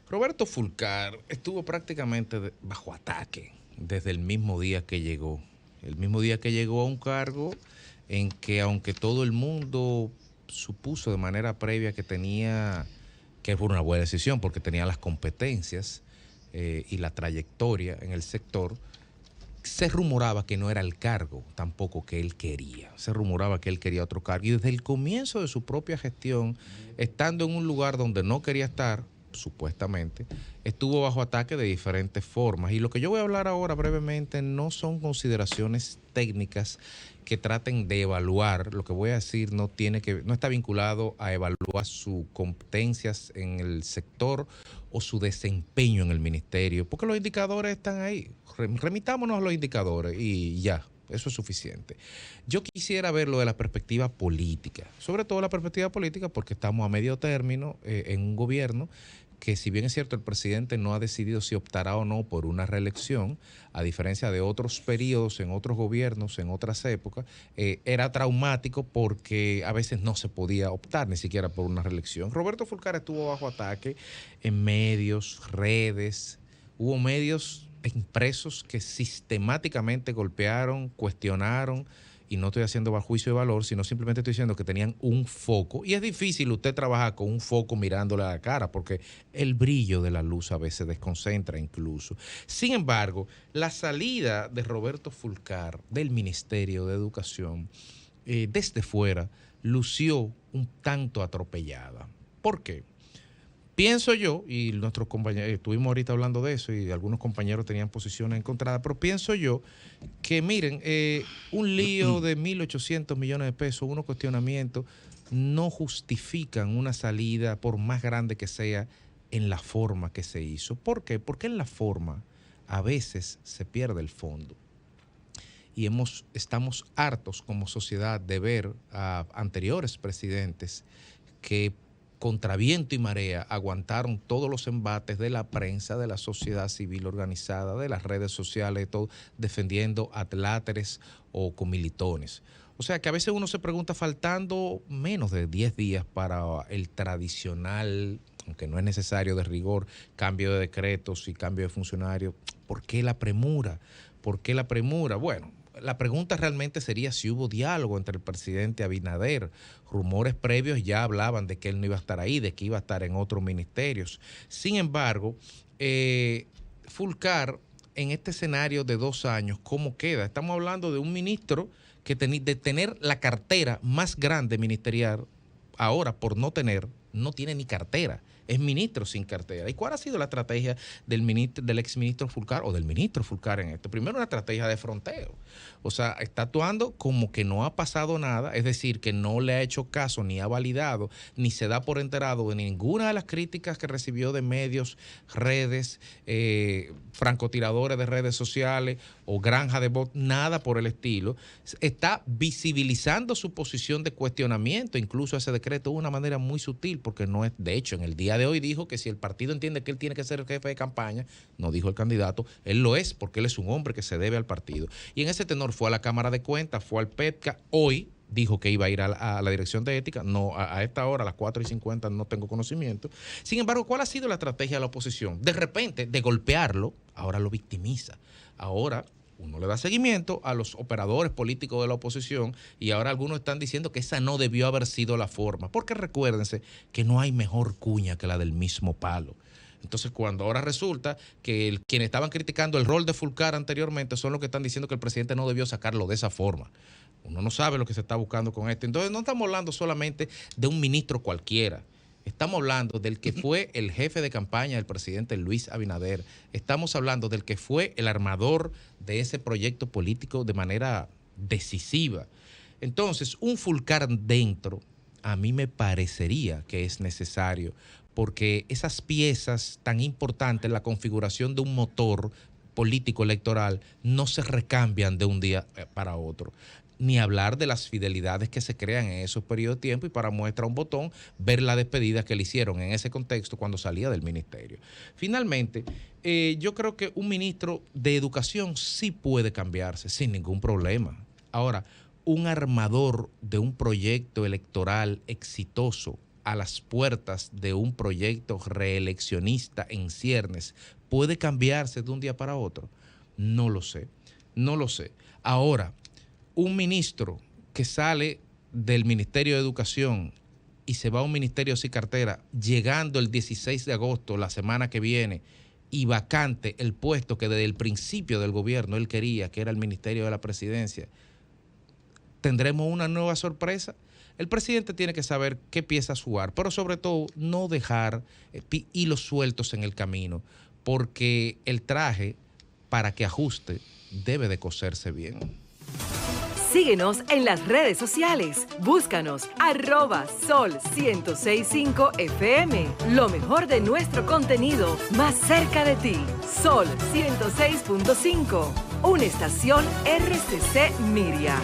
Roberto Fulcar estuvo prácticamente bajo ataque desde el mismo día que llegó. El mismo día que llegó a un cargo en que, aunque todo el mundo supuso de manera previa que fue una buena decisión porque tenía las competencias y la trayectoria en el sector, se rumoraba que no era el cargo tampoco que él quería. Se rumoraba que él quería otro cargo. Y desde el comienzo de su propia gestión, estando en un lugar donde no quería estar, supuestamente, estuvo bajo ataque de diferentes formas. Y lo que yo voy a hablar ahora brevemente no son consideraciones técnicas que traten de evaluar. Lo que voy a decir no está vinculado a evaluar sus competencias en el sector o su desempeño en el ministerio, porque los indicadores están ahí. Remitámonos a los indicadores y ya. Eso es suficiente. Yo quisiera verlo de la perspectiva política, sobre todo la perspectiva política porque estamos a medio término en un gobierno que, si bien es cierto, el presidente no ha decidido si optará o no por una reelección, a diferencia de otros periodos en otros gobiernos, en otras épocas, era traumático porque a veces no se podía optar ni siquiera por una reelección. Roberto Fulcar estuvo bajo ataque en medios, redes, hubo medios impresos que sistemáticamente golpearon, cuestionaron, y no estoy haciendo juicio de valor, sino simplemente estoy diciendo que tenían un foco, y es difícil usted trabajar con un foco mirándole a la cara, porque el brillo de la luz a veces desconcentra incluso. Sin embargo, la salida de Roberto Fulcar del Ministerio de Educación, desde fuera, lució un tanto atropellada. ¿Por qué? Pienso yo, y nuestros compañeros, estuvimos ahorita hablando de eso y algunos compañeros tenían posiciones encontradas, pero pienso yo que, miren, un lío de 1.800 millones de pesos, unos cuestionamientos, no justifican una salida, por más grande que sea, en la forma que se hizo. ¿Por qué? Porque en la forma a veces se pierde el fondo. Y estamos hartos como sociedad de ver a anteriores presidentes que, contra viento y marea, aguantaron todos los embates de la prensa, de la sociedad civil organizada, de las redes sociales, todo, defendiendo atláteres o comilitones. O sea que a veces uno se pregunta, faltando menos de 10 días para el tradicional, aunque no es necesario de rigor, cambio de decretos y cambio de funcionarios, ¿por qué la premura? ¿Por qué la premura? Bueno, la pregunta realmente sería si hubo diálogo entre el presidente Abinader. Rumores previos ya hablaban de que él no iba a estar ahí, de que iba a estar en otros ministerios. Sin embargo, Fulcar, en este escenario de 2 años, ¿cómo queda? Estamos hablando de un ministro que de tener la cartera más grande ministerial, ahora por no tiene ni cartera. Es ministro sin cartera. ¿Y cuál ha sido la estrategia del exministro Fulcar o del ministro Fulcar en esto? Primero, una estrategia de fronteo. O sea, está actuando como que no ha pasado nada, es decir, que no le ha hecho caso, ni ha validado, ni se da por enterado de ninguna de las críticas que recibió de medios, redes, francotiradores de redes sociales o granja de bot, nada por el estilo. Está visibilizando su posición de cuestionamiento, incluso ese decreto de una manera muy sutil, porque no es, de hecho, en el día de hoy dijo que si el partido entiende que él tiene que ser el jefe de campaña, no dijo el candidato, él lo es porque él es un hombre que se debe al partido. Y en ese tenor fue a la Cámara de Cuentas, fue al PETCA, hoy dijo que iba a ir a la Dirección de Ética, no a esta hora, a las 4:50, no tengo conocimiento. Sin embargo, ¿cuál ha sido la estrategia de la oposición? De repente, de golpearlo, ahora lo victimiza. Ahora uno le da seguimiento a los operadores políticos de la oposición y ahora algunos están diciendo que esa no debió haber sido la forma, porque recuérdense que no hay mejor cuña que la del mismo palo. Entonces, cuando ahora resulta que quienes estaban criticando el rol de Fulcar anteriormente son los que están diciendo que el presidente no debió sacarlo de esa forma. Uno no sabe lo que se está buscando con esto. Entonces, no estamos hablando solamente de un ministro cualquiera. Estamos hablando del que fue el jefe de campaña del presidente Luis Abinader. Estamos hablando del que fue el armador de ese proyecto político de manera decisiva. Entonces, un Fulcar dentro, a mí me parecería que es necesario, porque esas piezas tan importantes en la configuración de un motor político electoral no se recambian de un día para otro. Ni hablar de las fidelidades que se crean en esos periodos de tiempo, y para muestra un botón, ver la despedida que le hicieron en ese contexto cuando salía del ministerio. Finalmente, yo creo que un ministro de Educación sí puede cambiarse sin ningún problema. Ahora, un armador de un proyecto electoral exitoso a las puertas de un proyecto reeleccionista en ciernes, ¿puede cambiarse de un día para otro? No lo sé, no lo sé. Ahora, un ministro que sale del Ministerio de Educación y se va a un ministerio sin cartera, llegando el 16 de agosto, la semana que viene, y vacante el puesto que desde el principio del gobierno él quería, que era el Ministerio de la Presidencia, ¿tendremos una nueva sorpresa? El presidente tiene que saber qué piezas jugar, pero sobre todo no dejar hilos sueltos en el camino, porque el traje, para que ajuste, debe de coserse bien. Síguenos en las redes sociales. Búscanos @Sol1065 FM. Lo mejor de nuestro contenido más cerca de ti. Sol 106.5. Una estación RCC Miria.